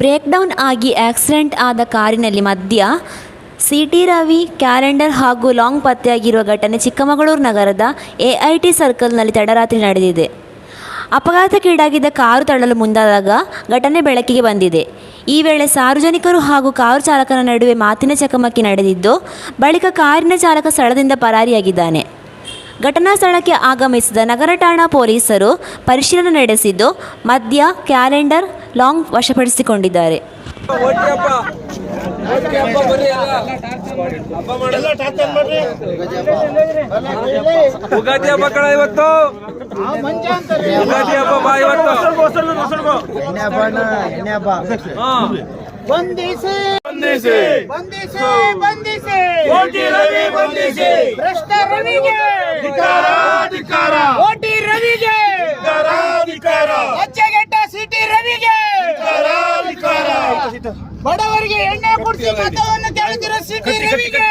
Break down ಆಗಿ accident ಆದ ಕಾರಿನಲ್ಲಿ ಮದ್ಯ, ಸಿಟಿ ರವಿ, ಕ್ಯಾಲೆಂಡರ್ ಹಾಗೂ ಲಾಂಗ್ ಪತ್ತೆಯಾಗಿರುವ ಘಟನೆ ಚಿಕ್ಕಮಗಳೂರು ನಗರದ AIT ಸರ್ಕಲ್ನಲ್ಲಿ ತಡರಾತ್ರಿ ನಡೆದಿದೆ. ಅಪಘಾತಕ್ಕೀಡಾಗಿದ್ದ ಕಾರು ತಳ್ಳಲು ಮುಂದಾದಾಗ ಘಟನೆ ಬೆಳಕಿಗೆ ಬಂದಿದೆ. ಈ ವೇಳೆ ಸಾರ್ವಜನಿಕರು ಹಾಗೂ ಕಾರು ಚಾಲಕನ ನಡುವೆ ಮಾತಿನ ಚಕಮಕಿ ನಡೆದಿದ್ದು, ಬಳಿಕ ಕಾರಿನ ಚಾಲಕ ಸ್ಥಳದಿಂದ ಪರಾರಿಯಾಗಿದ್ದಾನೆ. ಘಟನಾ ಸ್ಥಳಕ್ಕೆ ಆಗಮಿಸಿದ ನಗರ ಠಾಣಾ ಪೊಲೀಸರು ಪರಿಶೀಲನೆ ನಡೆಸಿದ್ದು, ಮದ್ಯ, ಕ್ಯಾಲೆಂಡರ್, ಲಾಂಗ್ ವಶಪಡಿಸಿಕೊಂಡಿದ್ದಾರೆ. ಉಗಾದಿ ಹಬ್ಬ ಕಣ ಇವತ್ತು. ಉಗಾದಿ ಹಬ್ಬ ಬಾ ಇವತ್ತು. ಬಂಧಿಸಿ ಬಂಧಿಸಿ ಬಂಧಿಸಿ ಬಂಧಿಸಿ ಬಂಧಿಸಿ ಭ್ರಷ್ಟ ರವಿಗೆ ಧಿಕ್ಕಾರ, ಓಟಿ ರವಿಗೆ ಧಿಕ್ಕಾರ, ಲಜ್ಜೆಗೆಟ್ಟ ಸಿಟಿ ರವಿಗೆ ಧಿಕ್ಕಾರ, ಬಡವರಿಗೆ ಎಣ್ಣೆ ಕುಡಿಸಿ ಮತವನ್ನು ಕೇಳುತ್ತಿರೋ ಸಿಟಿ ರವಿಗೆ